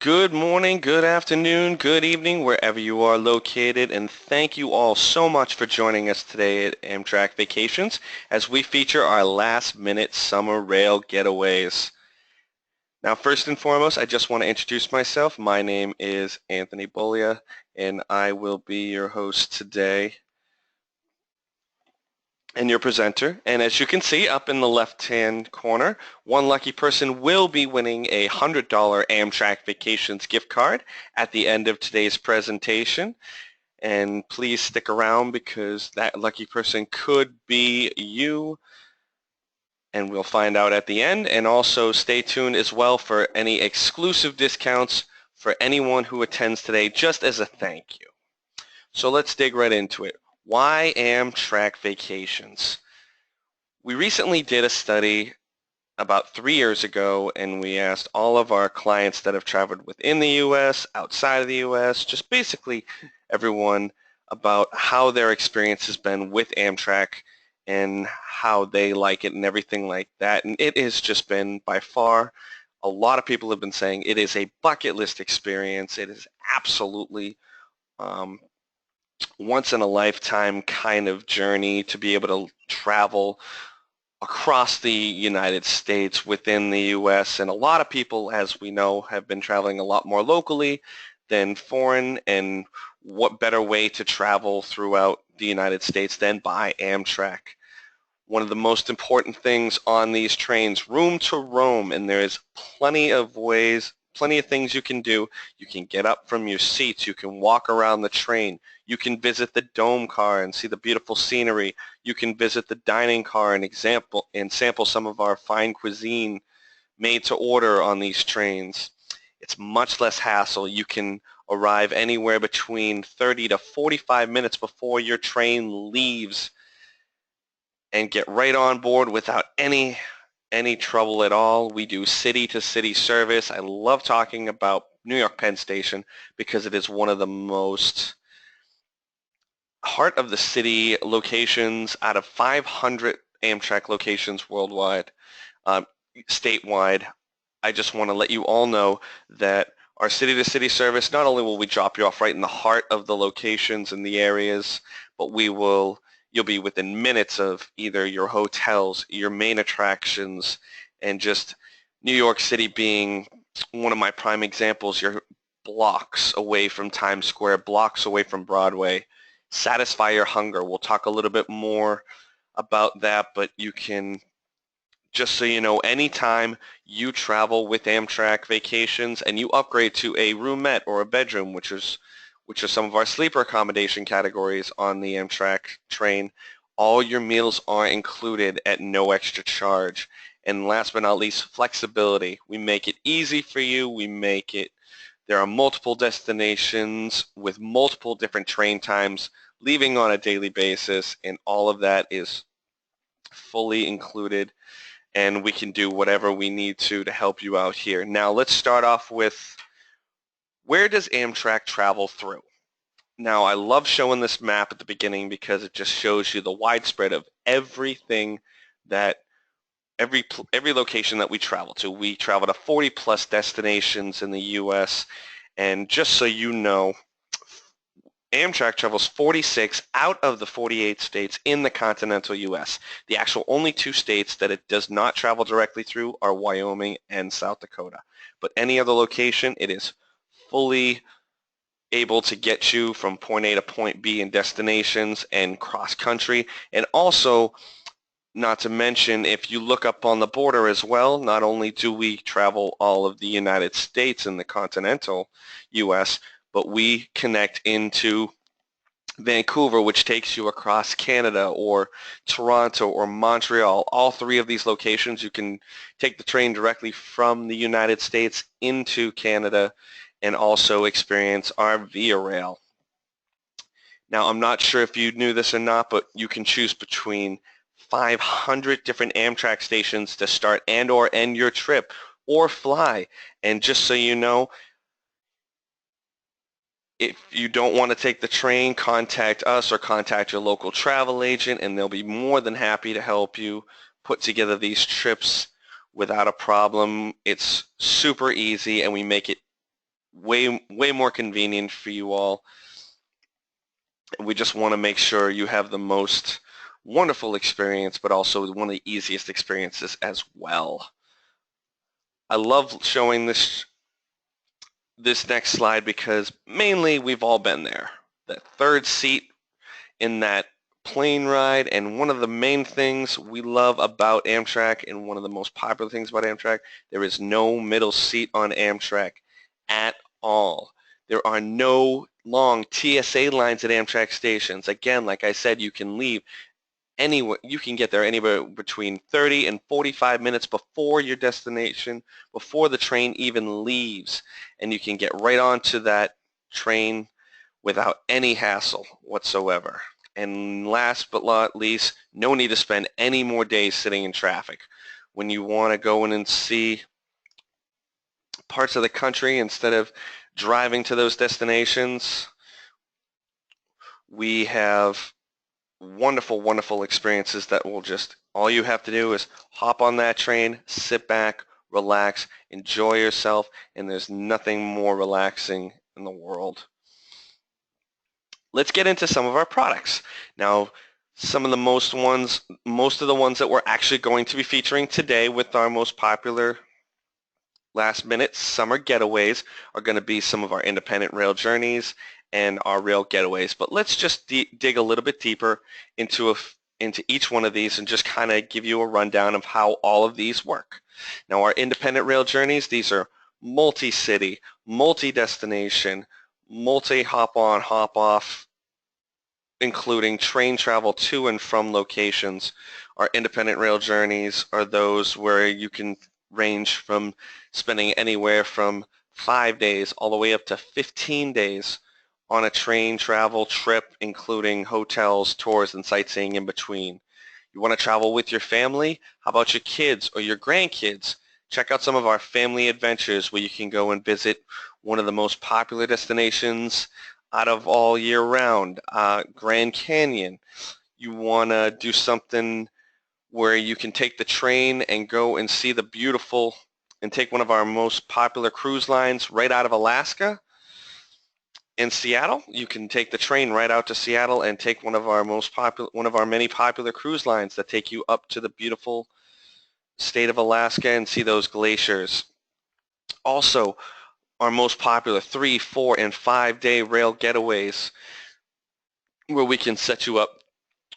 Good morning, good afternoon, good evening, wherever you are located, and thank you all so much for joining us today at Amtrak Vacations as we feature our last-minute summer rail getaways. Now, first and foremost, I just want to introduce myself. My name is Anthony Bolia, and I will be your host today and your presenter. And as you can see up in the left-hand corner, one lucky person will be winning a $100 Amtrak Vacations gift card at the end of today's presentation. And please stick around because that lucky person could be you, and we'll find out at the end. And also stay tuned as well for any exclusive discounts for anyone who attends today, just as a thank you. So let's dig right into it. Why Amtrak Vacations? We recently did a study about 3 years ago, and we asked all of our clients that have traveled within the U.S., outside of the U.S., just basically everyone about how their experience has been with Amtrak and how they like it and everything like that. And it has just been by far, a lot of people have been saying it is a bucket list experience. It is absolutely once in a lifetime kind of journey to be able to travel across the United States within the U.S. And a lot of people, as we know, have been traveling a lot more locally than foreign. And what better way to travel throughout the United States than by Amtrak? One of the most important things on these trains, room to roam, and there is plenty of ways, plenty of things you can do. You can get up from your seats, you can walk around the train, you can visit the dome car and see the beautiful scenery, you can visit the dining car and sample some of our fine cuisine made to order on these trains. It's much less hassle. You can arrive anywhere between 30 to 45 minutes before your train leaves and get right on board without any trouble at all. We do city-to-city service. I love talking about New York Penn Station because it is one of the most heart of the city locations out of 500 Amtrak locations worldwide, statewide. I just want to let you all know that our city-to-city service, not only will we drop you off right in the heart of the locations and the areas, but you'll be within minutes of either your hotels, your main attractions, and just New York City being one of my prime examples. You're blocks away from Times Square, blocks away from Broadway. Satisfy your hunger. We'll talk a little bit more about that, but you can, just so you know, anytime you travel with Amtrak Vacations and you upgrade to a roomette or a bedroom, which are some of our sleeper accommodation categories on the Amtrak train, all your meals are included at no extra charge. And last but not least, flexibility. We make it easy for you. There are multiple destinations with multiple different train times leaving on a daily basis, and all of that is fully included, and we can do whatever we need to help you out here. Now let's start off with, where does Amtrak travel through? Now, I love showing this map at the beginning because it just shows you the widespread of everything that every location that we travel to. We travel to 40 plus destinations in the U.S. And just so you know, Amtrak travels 46 out of the 48 states in the continental U.S. The actual only two states that it does not travel directly through are Wyoming and South Dakota. But any other location, it is fully able to get you from point A to point B in destinations and cross country. And also, not to mention, if you look up on the border as well, not only do we travel all of the United States and the continental U.S., but we connect into Vancouver, which takes you across Canada, or Toronto or Montreal. All three of these locations, you can take the train directly from the United States into Canada and also experience our Via Rail. Now, I'm not sure if you knew this or not, but you can choose between 500 different Amtrak stations to start and or end your trip or fly. And just so you know, if you don't want to take the train, contact us or contact your local travel agent, and they'll be more than happy to help you put together these trips without a problem. It's super easy, and we make it way more convenient for you all. We just want to make sure you have the most wonderful experience, but also one of the easiest experiences as well. I love showing this next slide because mainly we've all been there. That third seat in that plane ride, and one of the main things we love about Amtrak, and one of the most popular things about Amtrak, there is no middle seat on Amtrak at all. There are no long TSA lines at Amtrak stations. Again, like I said, you can leave anywhere, you can get there anywhere between 30 and 45 minutes before your destination, before the train even leaves, and you can get right onto that train without any hassle whatsoever. And last but not least, no need to spend any more days sitting in traffic. When you want to go in and see parts of the country instead of driving to those destinations, we have wonderful, wonderful experiences that will just, all you have to do is hop on that train, sit back, relax, enjoy yourself, and there's nothing more relaxing in the world. Let's get into some of our products. Now, some of the most of the ones that we're actually going to be featuring today with our most popular last minute summer getaways are going to be some of our independent rail journeys and our rail getaways. But let's just dig a little bit deeper into each one of these and just kind of give you a rundown of how all of these work. Now, our independent rail journeys, these are multi-city, multi-destination, multi-hop-on, hop-off, including train travel to and from locations. Our independent rail journeys are those where you can range from spending anywhere from 5 days all the way up to 15 days on a train travel trip, including hotels, tours, and sightseeing in between. You want to travel with your family? How about your kids or your grandkids? Check out some of our family adventures where you can go and visit one of the most popular destinations out of all year round, Grand Canyon. You want to do something where you can take the train and go and see the beautiful, and take one of our most popular cruise lines right out of Alaska. In Seattle, you can take the train right out to Seattle and take one of our many popular cruise lines that take you up to the beautiful state of Alaska and see those glaciers. Also, our most popular 3, 4, and 5-day rail getaways where we can set you up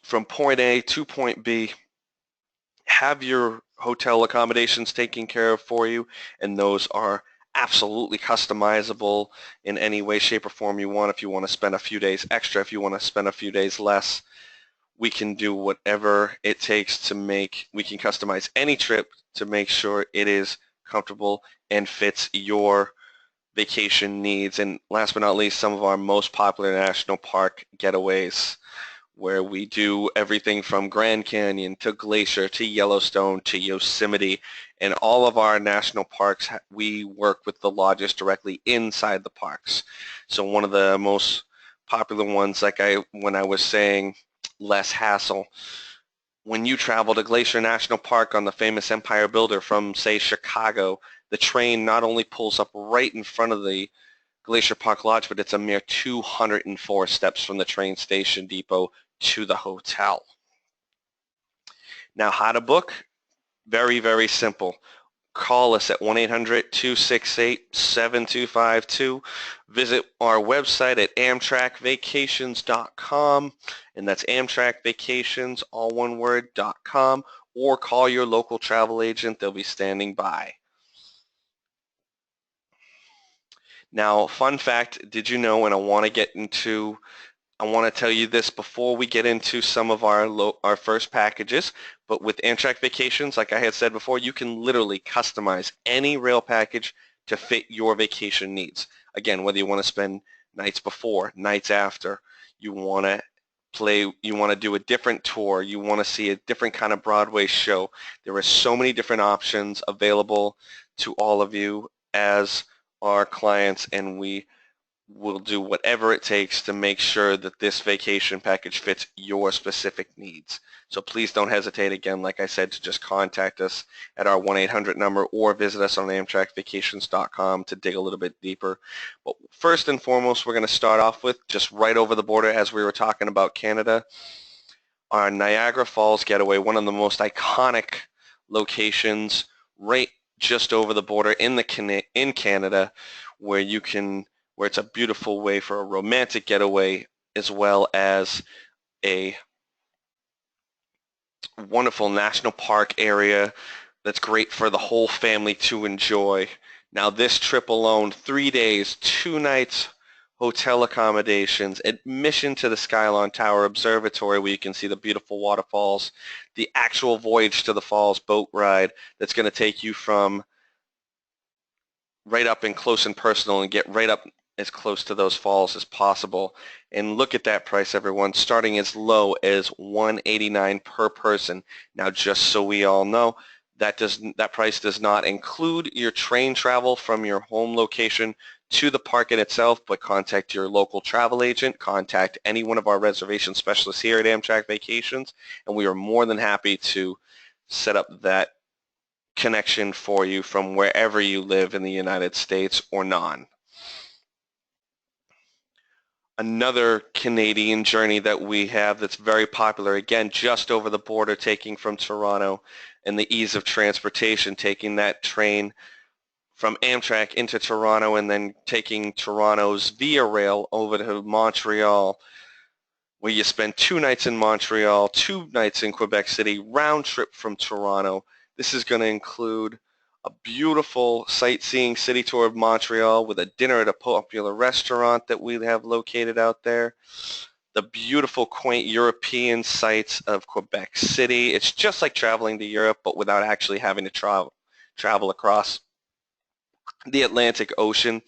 from point A to point B, have your hotel accommodations taken care of for you, and those are absolutely customizable in any way, shape, or form you want. If you want to spend a few days extra, if you want to spend a few days less, we can do whatever it takes to we can customize any trip to make sure it is comfortable and fits your vacation needs. And last but not least, some of our most popular national park getaways, where we do everything from Grand Canyon to Glacier to Yellowstone to Yosemite. And all of our national parks, we work with the lodges directly inside the parks. So one of the most popular ones, when I was saying less hassle, when you travel to Glacier National Park on the famous Empire Builder from, say, Chicago, the train not only pulls up right in front of the Glacier Park Lodge, but it's a mere 204 steps from the train station depot to the hotel. Now, how to book? Very, very simple. Call us at 1-800-268-7252. Visit our website at amtrakvacations.com, and that's amtrakvacations, all one word, .com, or call your local travel agent. They'll be standing by. Now, fun fact, did you know, and I want to tell you this before we get into some of our first packages, but with Amtrak Vacations, like I had said before, you can literally customize any rail package to fit your vacation needs. Again, whether you want to spend nights before, nights after, you want to do a different tour, you want to see a different kind of Broadway show. There are so many different options available to all of you as our clients, and we we'll do whatever it takes to make sure that this vacation package fits your specific needs. So please don't hesitate, again, like I said, to just contact us at our 1-800 number or visit us on amtrakvacations.com to dig a little bit deeper. But first and foremost, we're going to start off with, just right over the border as we were talking about Canada, our Niagara Falls Getaway, one of the most iconic locations right just over the border in Canada, where it's a beautiful way for a romantic getaway, as well as a wonderful national park area that's great for the whole family to enjoy. Now this trip alone, 3 days, 2 nights, hotel accommodations, admission to the Skyline Tower Observatory where you can see the beautiful waterfalls, the actual voyage to the falls boat ride that's going to take you from right up and close and personal and get right up as close to those falls as possible. And look at that price, everyone, starting as low as $189 per person. Now, just so we all know, that price does not include your train travel from your home location to the park in itself, but contact your local travel agent, contact any one of our reservation specialists here at Amtrak Vacations, and we are more than happy to set up that connection for you from wherever you live in the United States or non. Another Canadian journey that we have that's very popular, again, just over the border, taking from Toronto, and the ease of transportation, taking that train from Amtrak into Toronto and then taking Toronto's Via Rail over to Montreal, where you spend 2 nights in Montreal, 2 nights in Quebec City, round trip from Toronto. This is going to include a beautiful sightseeing city tour of Montreal with a dinner at a popular restaurant that we have located out there. The beautiful, quaint European sights of Quebec City. It's just like traveling to Europe, but without actually having to travel across the Atlantic Ocean.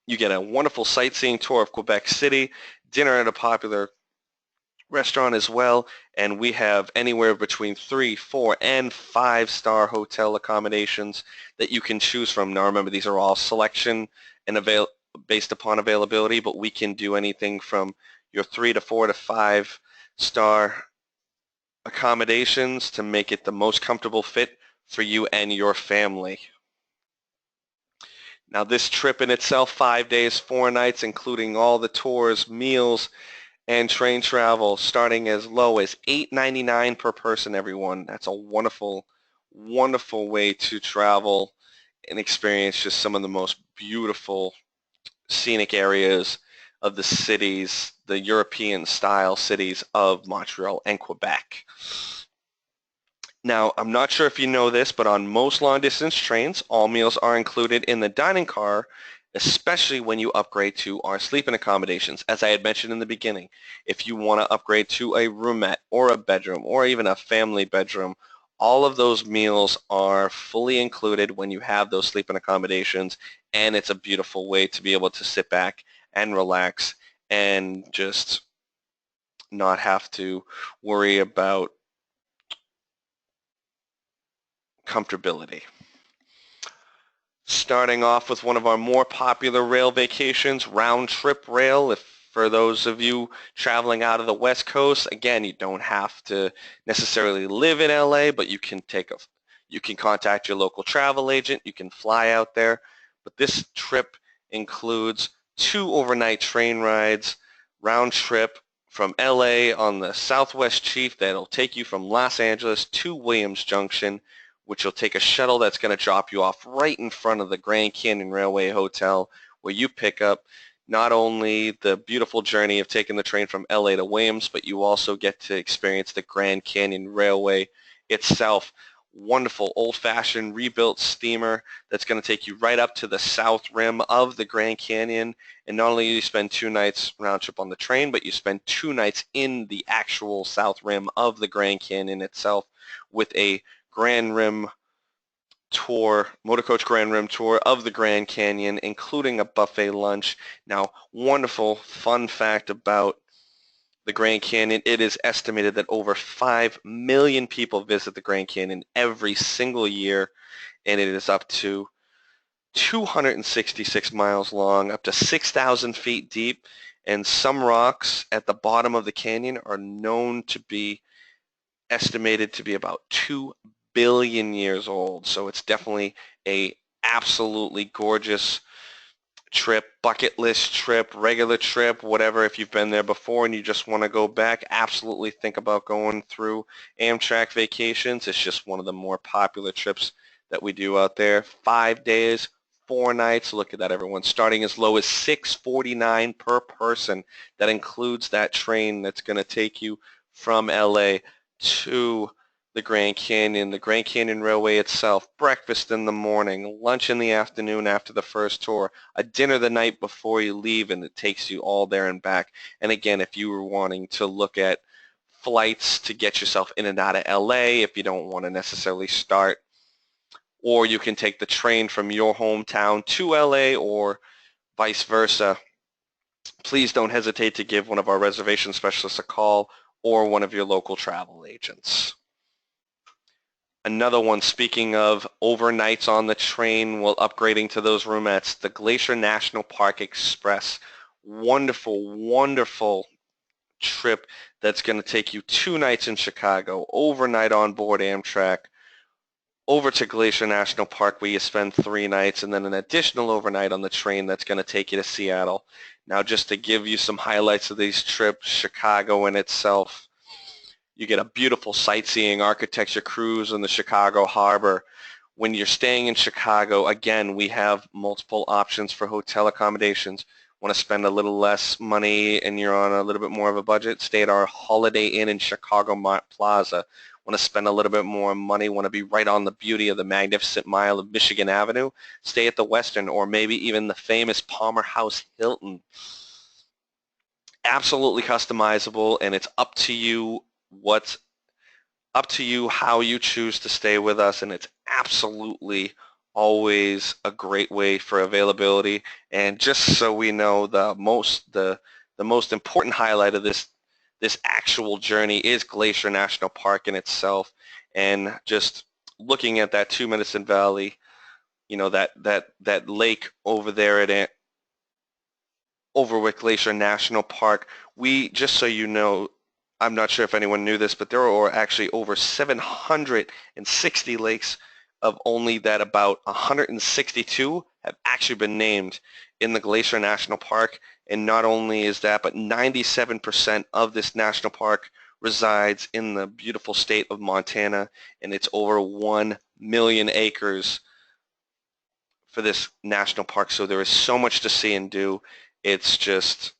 You get a wonderful sightseeing tour of Quebec City, dinner at a popular restaurant as well, and we have anywhere between 3, 4, and 5-star hotel accommodations that you can choose from. Now remember, these are all selection and based upon availability, but we can do anything from your 3 to 4 to 5-star accommodations to make it the most comfortable fit for you and your family. Now this trip in itself, 5 days, 4 nights, including all the tours, meals, and train travel, starting as low as $8.99 per person, everyone. That's a wonderful, wonderful way to travel and experience just some of the most beautiful scenic areas of the cities, the European-style cities of Montreal and Quebec. Now, I'm not sure if you know this, but on most long-distance trains, all meals are included in the dining car, especially when you upgrade to our sleeping accommodations. As I had mentioned in the beginning, if you want to upgrade to a roomette or a bedroom or even a family bedroom, all of those meals are fully included when you have those sleeping accommodations, and it's a beautiful way to be able to sit back and relax and just not have to worry about comfortability. Starting off with one of our more popular rail vacations, round trip rail. If for those of you traveling out of the West Coast, again, you don't have to necessarily live in LA, but you can contact your local travel agent, you can fly out there. But this trip includes 2 overnight train rides, round trip from LA on the Southwest Chief that'll take you from Los Angeles to Williams Junction, which will take a shuttle that's going to drop you off right in front of the Grand Canyon Railway Hotel, where you pick up not only the beautiful journey of taking the train from LA to Williams, but you also get to experience the Grand Canyon Railway itself. Wonderful old-fashioned rebuilt steamer that's going to take you right up to the south rim of the Grand Canyon. And not only do you spend 2 nights round trip on the train, but you spend 2 nights in the actual south rim of the Grand Canyon itself with a Grand Rim tour, motorcoach Grand Rim tour of the Grand Canyon, including a buffet lunch. Now, wonderful fun fact about the Grand Canyon, it is estimated that over 5 million people visit the Grand Canyon every single year, and it is up to 266 miles long, up to 6,000 feet deep, and some rocks at the bottom of the canyon are known to be estimated to be about 2 billion years old. So it's definitely a absolutely gorgeous trip, bucket list trip, regular trip, whatever. If you've been there before and you just want to go back, absolutely think about going through Amtrak Vacations. It's just one of the more popular trips that we do out there. 5 days, 4 nights. Look at that, everyone. Starting as low as $649 per person. That includes that train that's going to take you from LA to the Grand Canyon Railway itself, breakfast in the morning, lunch in the afternoon after the first tour, a dinner the night before you leave, and it takes you all there and back. And again, if you were wanting to look at flights to get yourself in and out of LA, if you don't want to necessarily start, or you can take the train from your hometown to LA or vice versa, please don't hesitate to give one of our reservation specialists a call or one of your local travel agents. Another one, speaking of overnights on the train while upgrading to those roomettes, the Glacier National Park Express. Wonderful, wonderful trip that's going to take you 2 nights in Chicago, overnight on board Amtrak, over to Glacier National Park where you spend 3 nights, and then an additional overnight on the train that's going to take you to Seattle. Now, just to give you some highlights of these trips, Chicago in itself, you get a beautiful sightseeing architecture cruise in the Chicago harbor. When you're staying in Chicago, again, we have multiple options for hotel accommodations. Want to spend a little less money and you're on a little bit more of a budget? Stay at our Holiday Inn in Chicago Plaza. Want to spend a little bit more money? Want to be right on the beauty of the Magnificent Mile of Michigan Avenue? Stay at the Westin or maybe even the famous Palmer House Hilton. Absolutely customizable, and it's up to you how you choose to stay with us, and it's absolutely always a great way for availability. And just so we know, the most important highlight of this actual journey is Glacier National Park in itself, and just looking at that 2 Medicine Valley, you know, that lake over there at Overwick Glacier National Park. We, just so you know, I'm not sure if anyone knew this, but there are actually over 760 lakes, of only that about 162 have actually been named in the Glacier National Park. And not only is that, but 97% of this national park resides in the beautiful state of Montana, and it's over 1 million acres for this national park. So there is so much to see and do. It's just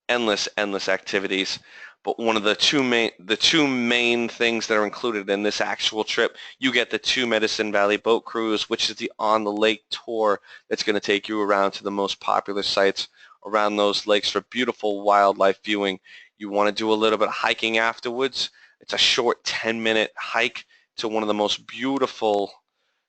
endless activities. But one of the two main things that are included in this actual trip, you get the 2 Medicine Valley boat cruise, which is the on the lake tour that's going to take you around to the most popular sites around those lakes for beautiful wildlife viewing. You want to do a little bit of hiking afterwards. It's a short 10-minute hike to one of the most beautiful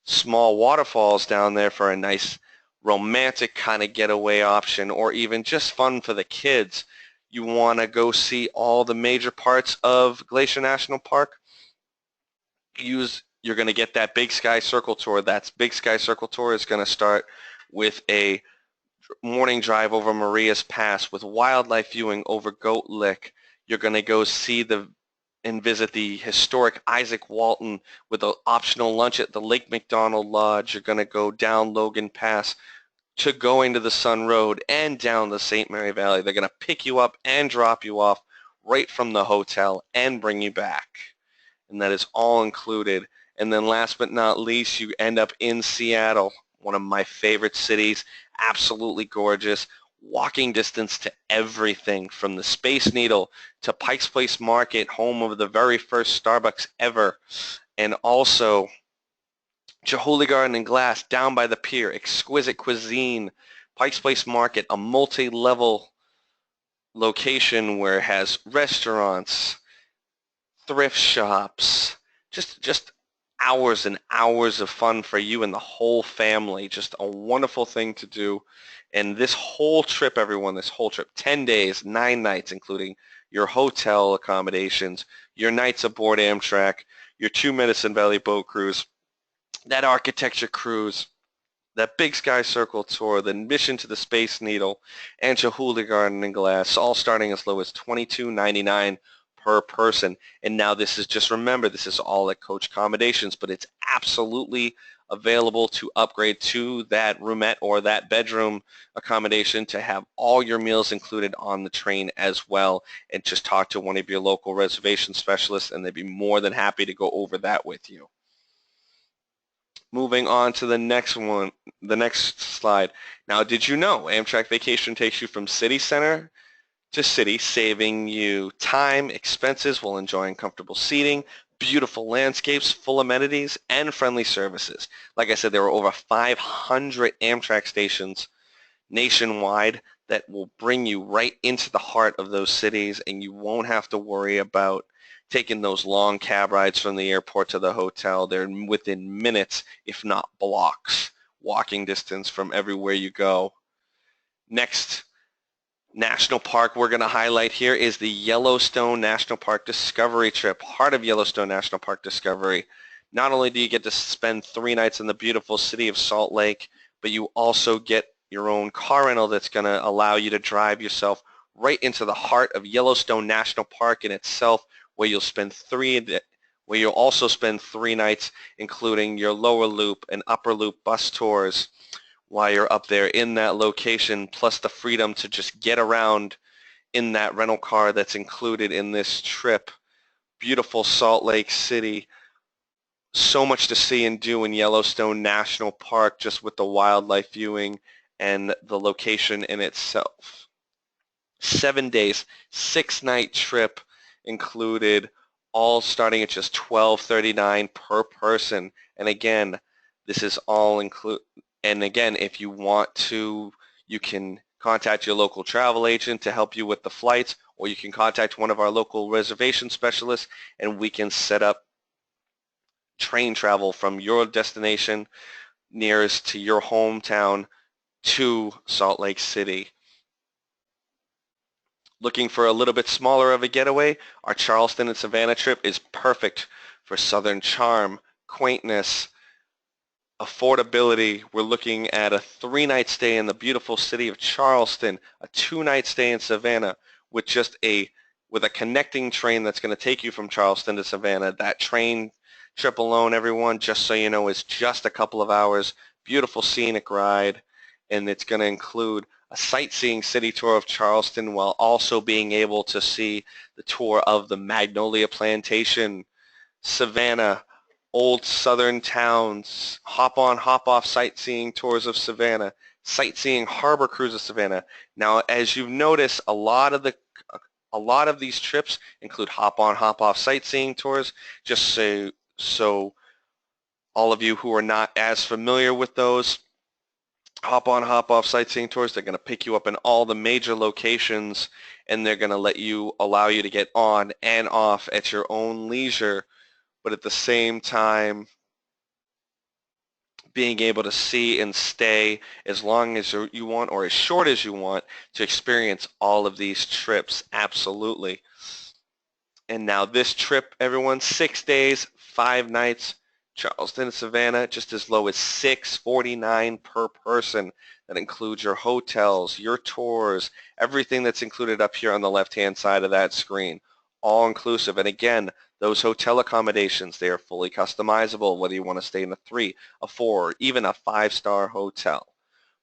small waterfalls down there for a nice romantic kind of getaway option, or even just fun for the kids. You want to go see all the major parts of Glacier National Park, you're going to get that Big Sky Circle Tour. That Big Sky Circle Tour is going to start with a morning drive over Marias Pass with wildlife viewing over Goat Lick. You're going to go see and visit the historic Isaac Walton with an optional lunch at the Lake McDonald Lodge. You're going to go down Logan Pass to going to the Sun Road and down the St. Mary Valley. They're going to pick you up and drop you off right from the hotel and bring you back. And that is all included. And then last but not least, you end up in Seattle, one of my favorite cities, absolutely gorgeous, walking distance to everything from the Space Needle to Pike's Place Market, home of the very first Starbucks ever, and also Chihuly Garden and Glass down by the pier, exquisite cuisine, Pike's Place Market, a multi-level location where it has restaurants, thrift shops, just hours and hours of fun for you and the whole family. Just a wonderful thing to do. And this whole trip, everyone, this whole trip, 10 days, 9 nights, including your hotel accommodations, your nights aboard Amtrak, your 2 Medicine Valley boat cruise, that architecture cruise, that Big Sky Circle tour, the Mission to the Space Needle, and Chihuly Garden and Glass, all starting as low as $22.99 per person. And now this is just, remember, this is all at coach accommodations, but it's absolutely available to upgrade to that roomette or that bedroom accommodation to have all your meals included on the train as well. And just talk to one of your local reservation specialists and they'd be more than happy to go over that with you. Moving on to the next one, the next slide. Now, did you know Amtrak Vacation takes you from city center to city, saving you time, expenses while enjoying comfortable seating, beautiful landscapes, full amenities, and friendly services. Like I said, there are over 500 Amtrak stations nationwide that will bring you right into the heart of those cities, and you won't have to worry about taking those long cab rides from the airport to the hotel. They're within minutes, if not blocks, walking distance from everywhere you go. Next national park we're going to highlight here is the Yellowstone National Park Discovery Trip, part of Yellowstone National Park Discovery. Not only do you get to spend 3 nights in the beautiful city of Salt Lake, but you also get your own car rental that's going to allow you to drive yourself right into the heart of Yellowstone National Park in itself, where you'll also spend 3 nights, including your lower loop and upper loop bus tours while you're up there in that location, plus the freedom to just get around in that rental car that's included in this trip. Beautiful Salt Lake City. So much to see and do in Yellowstone National Park, just with the wildlife viewing and the location in itself. 7 days, 6-night trip included, all starting at just $12.39 per person. And again, this is all include. And again, if you want to, you can contact your local travel agent to help you with the flights, or you can contact one of our local reservation specialists and we can set up train travel from your destination nearest to your hometown to Salt Lake City. Looking for a little bit smaller of a getaway? Our Charleston and Savannah trip is perfect for southern charm, quaintness, affordability. We're looking at a 3-night stay in the beautiful city of Charleston, a 2-night stay in Savannah with with a connecting train that's going to take you from Charleston to Savannah. That train trip alone, everyone, just so you know, is just a couple of hours. Beautiful scenic ride, and it's going to include a sightseeing city tour of Charleston while also being able to see the tour of the Magnolia Plantation, Savannah, old southern towns, hop-on, hop-off sightseeing tours of Savannah, sightseeing harbor cruise of Savannah. Now, as you've noticed, a lot of these trips include hop-on, hop-off sightseeing tours, just so all of you who are not as familiar with those hop-on, hop-off sightseeing tours, they're going to pick you up in all the major locations, and they're going to allow you to get on and off at your own leisure, but at the same time being able to see and stay as long as you want or as short as you want to experience all of these trips. Absolutely. And now this trip, everyone, 6 days, 5 nights, Charleston and Savannah, just as low as $6.49 per person. That includes your hotels, your tours, everything that's included up here on the left-hand side of that screen, all inclusive. And again, those hotel accommodations, they are fully customizable, whether you want to stay in a 3, a 4, or even a 5-star hotel.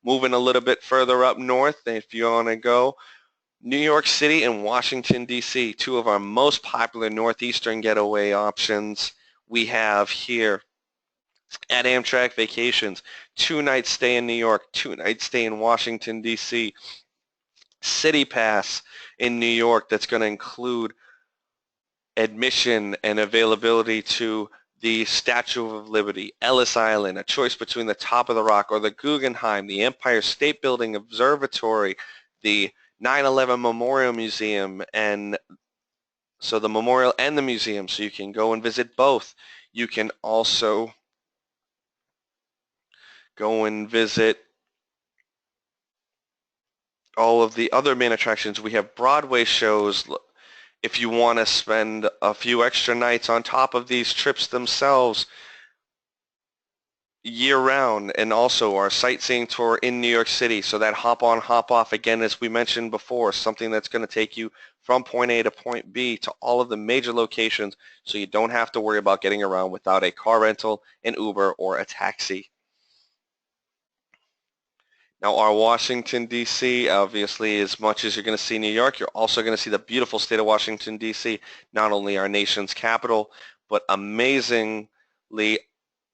Moving a little bit further up north, if you want to go, New York City and Washington, D.C., 2 of our most popular northeastern getaway options we have here at Amtrak Vacations. 2-night stay in New York, 2-night stay in Washington, D.C., City Pass in New York that's going to include admission and availability to the Statue of Liberty, Ellis Island, a choice between the Top of the Rock or the Guggenheim, the Empire State Building Observatory, the 9/11 Memorial Museum, and so the memorial and the museum, so you can go and visit both. You can also go and visit all of the other main attractions. We have Broadway shows. If you want to spend a few extra nights on top of these trips themselves, year-round, and also our sightseeing tour in New York City. So that hop on, hop off, again, as we mentioned before, something that's going to take you from point A to point B to all of the major locations so you don't have to worry about getting around without a car rental, an Uber, or a taxi. Now, our Washington, D.C., obviously, as much as you're going to see New York, you're also going to see the beautiful state of Washington, D.C., not only our nation's capital, but amazingly,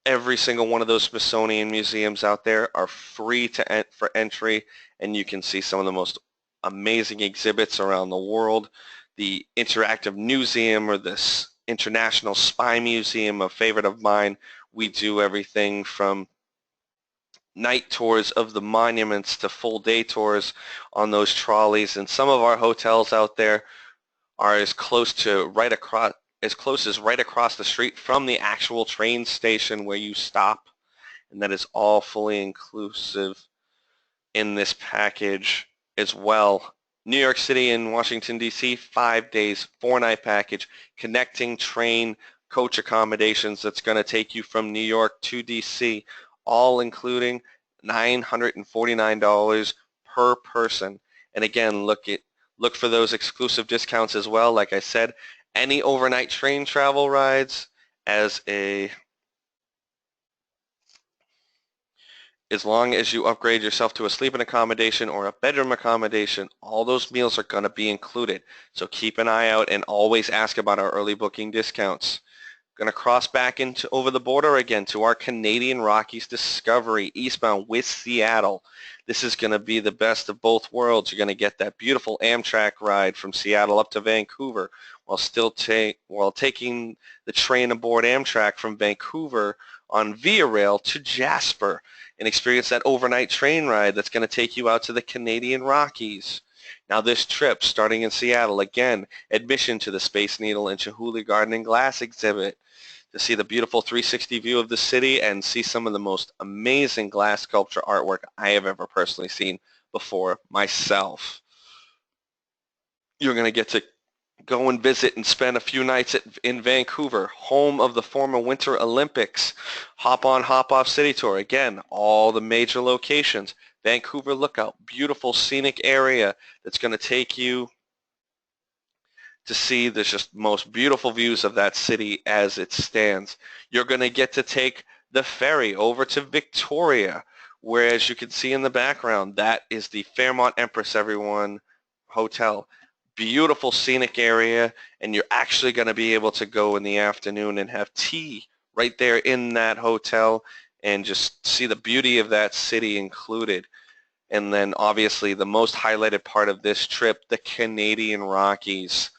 every single one of those Smithsonian museums out there are free for entry, and you can see some of the most amazing exhibits around the world. The Interactive Museum or this International Spy Museum, a favorite of mine. We do everything from night tours of the monuments to full day tours on those trolleys, and some of our hotels out there are as close as right across the street from the actual train station where you stop, and that is all fully inclusive in this package as well. New York City and Washington, D.C., 5 days, 4-night package, connecting train coach accommodations that's going to take you from New York to D.C., all including $949 per person. And again, look for those exclusive discounts as well. Like I said, any overnight train travel rides as long as you upgrade yourself to a sleeping accommodation or a bedroom accommodation, all those meals are going to be included. So keep an eye out and always ask about our early booking discounts. Going to cross back into over the border again to our Canadian Rockies Discovery eastbound with Seattle. This is going to be the best of both worlds. You're going to get that beautiful Amtrak ride from Seattle up to Vancouver while taking the train aboard Amtrak from Vancouver on Via Rail to Jasper and experience that overnight train ride that's going to take you out to the Canadian Rockies. Now this trip, starting in Seattle, again, admission to the Space Needle and Chihuly Garden and Glass exhibit to see the beautiful 360 view of the city and see some of the most amazing glass sculpture artwork I have ever personally seen before myself. You're going to get to go and visit and spend a few nights in Vancouver, home of the former Winter Olympics. Hop on, hop off city tour. Again, all the major locations. Vancouver Lookout, beautiful scenic area that's going to take you to see the just most beautiful views of that city as it stands. You're going to get to take the ferry over to Victoria, where as you can see in the background, that is the Fairmont Empress, everyone, hotel. Beautiful scenic area, and you're actually going to be able to go in the afternoon and have tea right there in that hotel and just see the beauty of that city included. And then obviously the most highlighted part of this trip, the Canadian Rockies,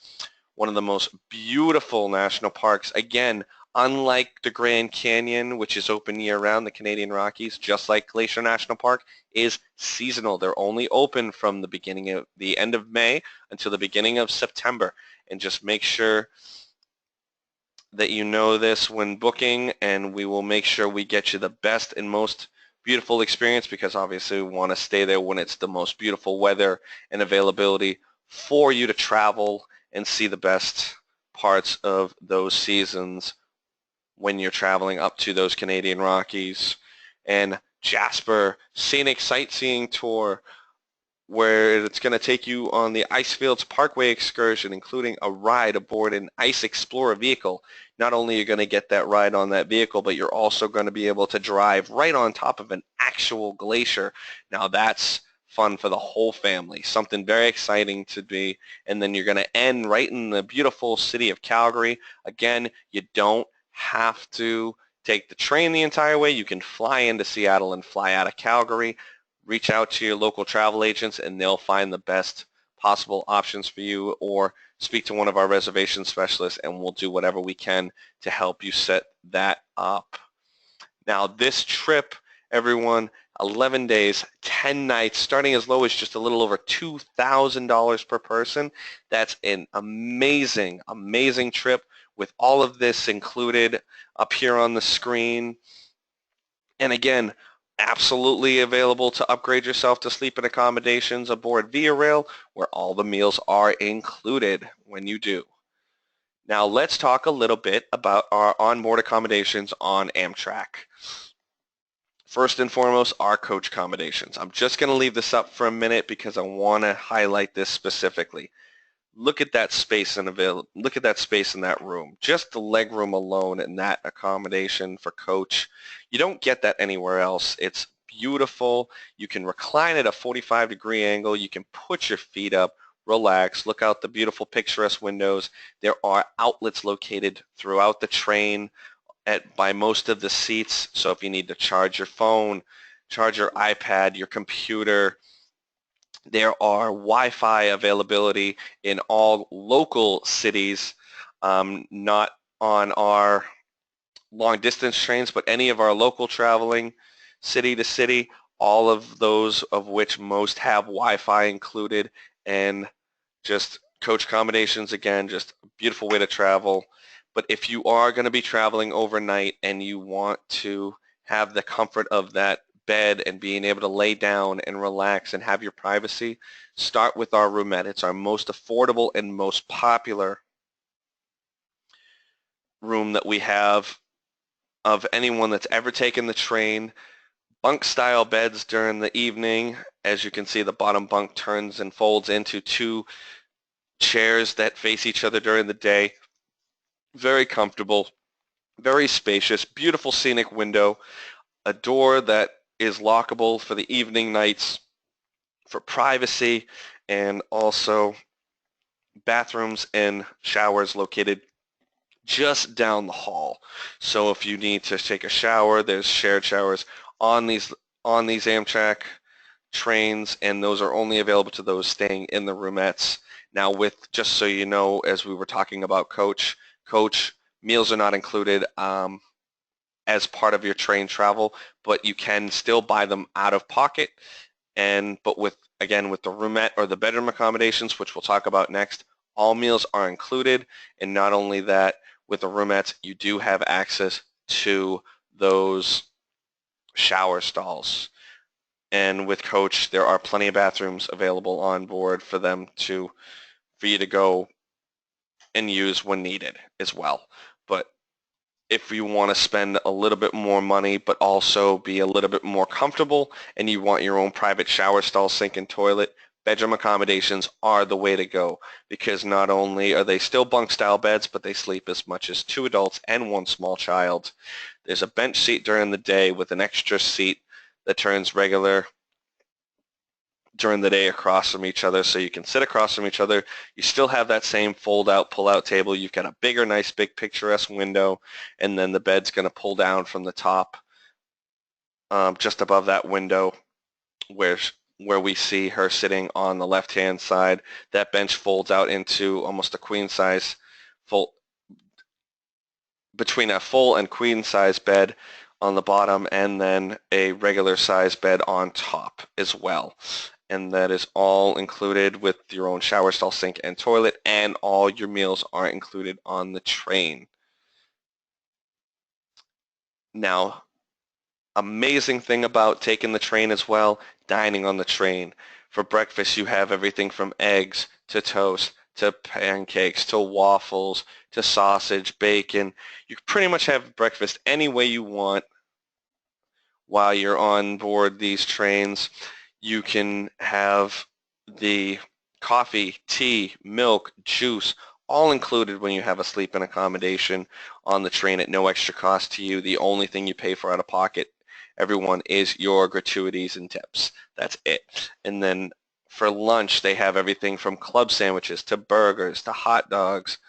one of the most beautiful national parks. Again, unlike the Grand Canyon, which is open year-round, the Canadian Rockies, just like Glacier National Park, is seasonal. They're only open from the end of May until the beginning of September. And just make sure that you know this when booking, and we will make sure we get you the best and most beautiful experience, because obviously we want to stay there when it's the most beautiful weather and availability for you to travel and see the best parts of those seasons when you're traveling up to those Canadian Rockies. And Jasper Scenic Sightseeing Tour, where it's going to take you on the Icefields Parkway excursion, including a ride aboard an Ice Explorer vehicle. Not only are you going to get that ride on that vehicle, but you're also going to be able to drive right on top of an actual glacier. Now that's fun for the whole family, something very exciting to be. And then you're going to end right in the beautiful city of Calgary. Again, you don't have to take the train the entire way. You can fly into Seattle and fly out of Calgary. Reach out to your local travel agents and they'll find the best possible options for you, or speak to one of our reservation specialists and we'll do whatever we can to help you set that up. Now this trip, everyone, 11 days, 10 nights, starting as low as just a little over $2,000 per person. That's an amazing, amazing trip with all of this included up here on the screen. And again, absolutely available to upgrade yourself to sleeping accommodations aboard Via Rail, where all the meals are included when you do. Now let's talk a little bit about our onboard accommodations on Amtrak. First and foremost are coach accommodations. I'm just going to leave this up for a minute because I want to highlight this specifically. Look at that space look at that space in that room. Just the leg room alone in that accommodation for coach. You don't get that anywhere else. It's beautiful. You can recline at a 45-degree angle. You can put your feet up, relax, look out the beautiful picturesque windows. There are outlets located throughout the train by most of the seats. So if you need to charge your phone, charge your iPad, your computer, there are Wi-Fi availability in all local cities, not on our long distance trains, but any of our local traveling city to city, all of those of which most have Wi-Fi included, and just coach accommodations, again, just a beautiful way to travel. But if you are going to be traveling overnight and you want to have the comfort of that bed and being able to lay down and relax and have your privacy, start with our roomette. It's our most affordable and most popular room that we have of anyone that's ever taken the train. Bunk style beds during the evening. As you can see, the bottom bunk turns and folds into two chairs that face each other during the day. Very comfortable, very spacious, beautiful scenic window, a door that is lockable for the evening nights for privacy, and also bathrooms and showers located just down the hall. So if you need to take a shower, there's shared showers on these Amtrak trains, and those are only available to those staying in the roomettes. Now, with just so you know, as we were talking about coach meals are not included as part of your train travel, but you can still buy them out of pocket. But with the roomette or the bedroom accommodations, which we'll talk about next, all meals are included. And not only that, with the roomettes, you do have access to those shower stalls. And with coach, there are plenty of bathrooms available on board for you to go and use when needed as well. But if you want to spend a little bit more money but also be a little bit more comfortable and you want your own private shower stall, sink, and toilet, bedroom accommodations are the way to go, because not only are they still bunk style beds, but they sleep as much as 2 adults and 1 small child. There's a bench seat during the day with an extra seat that turns regular during the day across from each other, so you can sit across from each other. You still have that same fold-out, pull-out table. You've got a bigger, nice, big, picturesque window, and then the bed's going to pull down from the top just above that window where we see her sitting on the left-hand side. That bench folds out into almost a queen size, between a full and queen size bed on the bottom, and then a regular size bed on top as well. And that is all included with your own shower stall, sink, and toilet, and all your meals are included on the train. Now, amazing thing about taking the train as well, dining on the train. For breakfast, you have everything from eggs to toast to pancakes to waffles to sausage, bacon. You pretty much have breakfast any way you want while you're on board these trains. You can have the coffee, tea, milk, juice, all included when you have a sleep and accommodation on the train at no extra cost to you. The only thing you pay for out of pocket, everyone, is your gratuities and tips. That's it. And then for lunch, they have everything from club sandwiches to burgers to hot dogs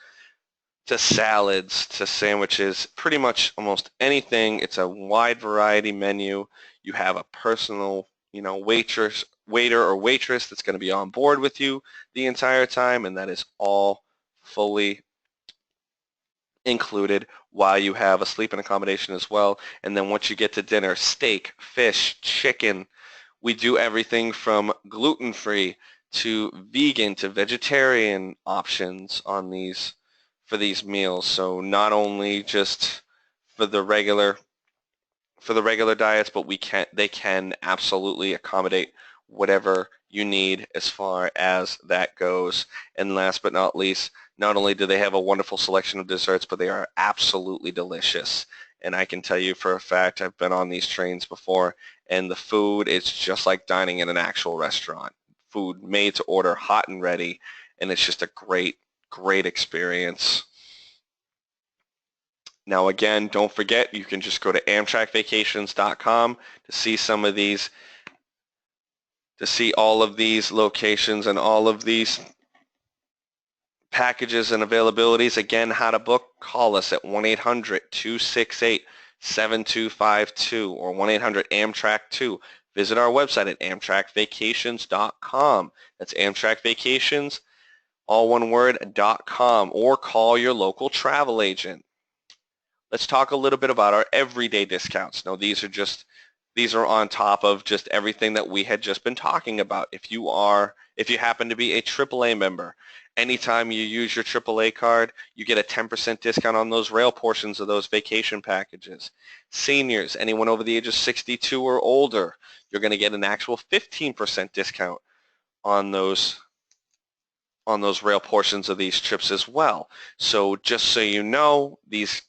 to salads to sandwiches, pretty much almost anything. It's a wide variety menu. You have a personal, waiter or waitress that's going to be on board with you the entire time, and that is all fully included while you have a sleep and accommodation as well. And then once you get to dinner, steak, fish, chicken. We do everything from gluten-free to vegan to vegetarian options on for these meals. So not only just for the regular diets, but they can absolutely accommodate whatever you need as far as that goes. And last but not least, not only do they have a wonderful selection of desserts, but they are absolutely delicious. and I can tell you for a fact I've been on these trains before, and the food is just like dining in an actual restaurant. Food made to order, hot and ready, and it's just a great, great experience. Now again, don't forget, you can just go to amtrakvacations.com to see some of these, to see all of these locations and all of these packages and availabilities. Again, how to book, call us at 1-800-268-7252 or 1-800-AMTRAK2. Visit our website at amtrakvacations.com. That's Amtrak Vacations, all one word, .com, or call your local travel agent. Let's talk a little bit about our everyday discounts. Now, these are on top of just everything that we had just been talking about. If you happen to be a AAA member, anytime you use your AAA card, you get a 10% discount on those rail portions of those vacation packages. Seniors, anyone over the age of 62 or older, you're going to get an actual 15% discount on those rail portions of these trips as well. So just so you know, these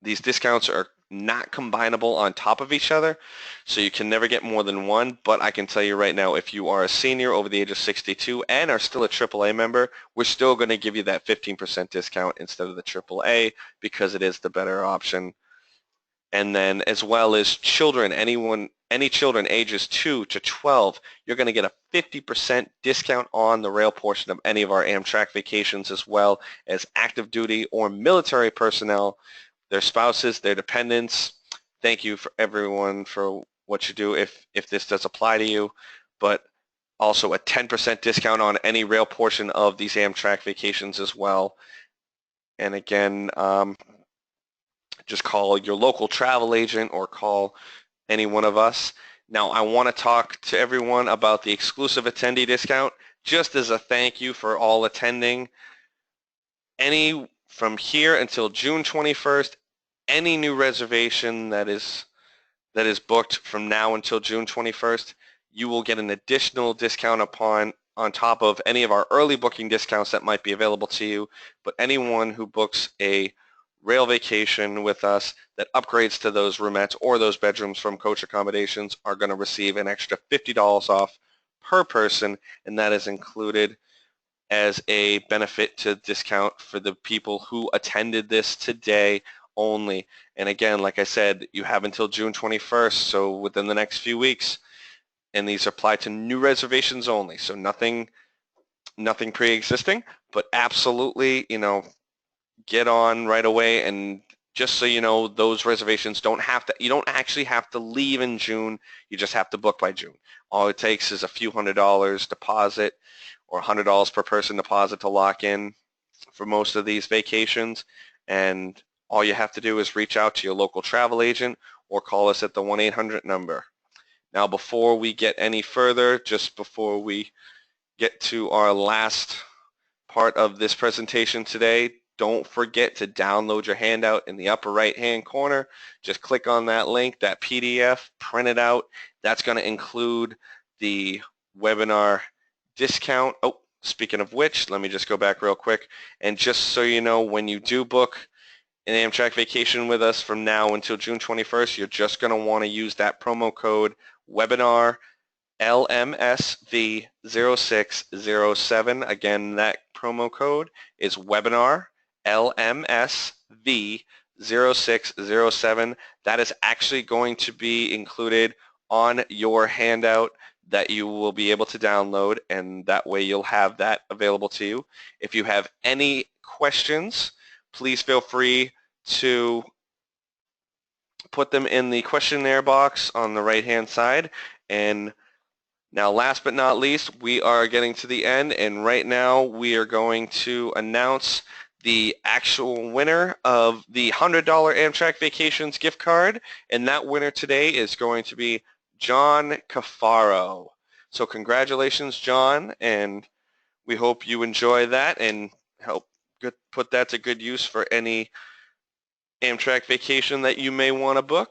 discounts are not combinable on top of each other, so you can never get more than one. But I can tell you right now, if you are a senior over the age of 62 and are still a AAA member, we're still going to give you that 15% discount instead of the AAA because it is the better option. And then as well as children, any children ages 2 to 12, you're going to get a 50% discount on the rail portion of any of our Amtrak Vacations, as well as active duty or military personnel, their spouses, their dependents. Thank you for everyone for what you do if this does apply to you, but also a 10% discount on any rail portion of these Amtrak Vacations as well. And again, just call your local travel agent or call any one of us. Now, I want to talk to everyone about the exclusive attendee discount, just as a thank you for all attending. From here until June 21st, any new reservation that is booked from now until June 21st, you will get an additional discount on top of any of our early booking discounts that might be available to you. But anyone who books a rail vacation with us that upgrades to those roomettes or those bedrooms from Coach Accommodations are going to receive an extra $50 off per person, and that is included as a benefit to discount for the people who attended this today only. And again, like I said, you have until June 21st, so within the next few weeks, and these apply to new reservations only, so nothing pre-existing, but absolutely, get on right away. And just so you know, those reservations you don't actually have to leave in June, you just have to book by June. All it takes is a few $100 deposit or $100 per person deposit to lock in for most of these vacations, and all you have to do is reach out to your local travel agent or call us at the 1-800 number. Now, before we get any further, just before we get to our last part of this presentation today, don't forget to download your handout in the upper right-hand corner. Just click on that link, that PDF, print it out. That's going to include the webinar discount. Oh, speaking of which, let me just go back real quick. And just so you know, when you do book an Amtrak vacation with us from now until June 21st, you're just going to want to use that promo code webinar LMSV0607. Again, that promo code is webinar LMSV0607. That is actually going to be included on your handout that you will be able to download, and that way you'll have that available to you. If you have any questions, please feel free to put them in the questionnaire box on the right-hand side. And now, last but not least, we are getting to the end, and right now we are going to announce the actual winner of the $100 Amtrak Vacations gift card, and that winner today is going to be John Cafaro. So congratulations, John, and we hope you enjoy that and help put that to good use for any Amtrak vacation that you may want to book.